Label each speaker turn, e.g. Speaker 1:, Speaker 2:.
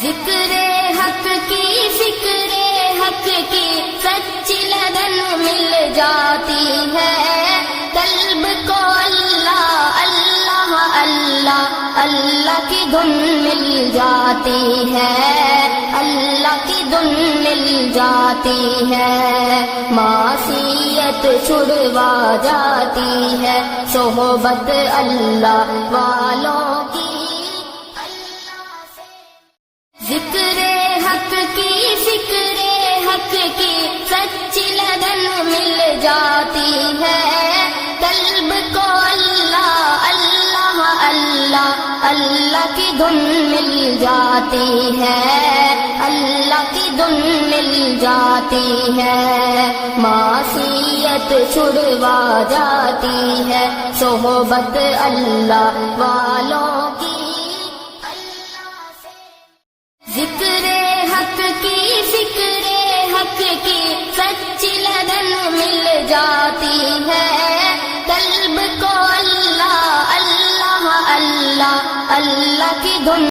Speaker 1: ذکر حق کی فکر حق کی سچی لگن مل جاتی ہے، قلب کو اللہ اللہ اللہ اللہ کی دھن مل جاتی ہے، اللہ کی دھن مل جاتی ہے، معصیت چھڑوا جاتی ہے، صحبت اللہ والوں کی ذکر حق کی فکر حق کی سچی لگن مل جاتی ہے، قلب کو اللہ اللہ اللہ اللہ کی دھن مل جاتی ہے، اللہ کی دھن مل جاتی ہے، معصیت چھڑوا جاتی ہے، صحبت اللہ والوں کی ذکر حق کی فکر حق کی سچی لگن مل جاتی ہے، قلب کو اللہ اللہ اللہ اللہ کی دھن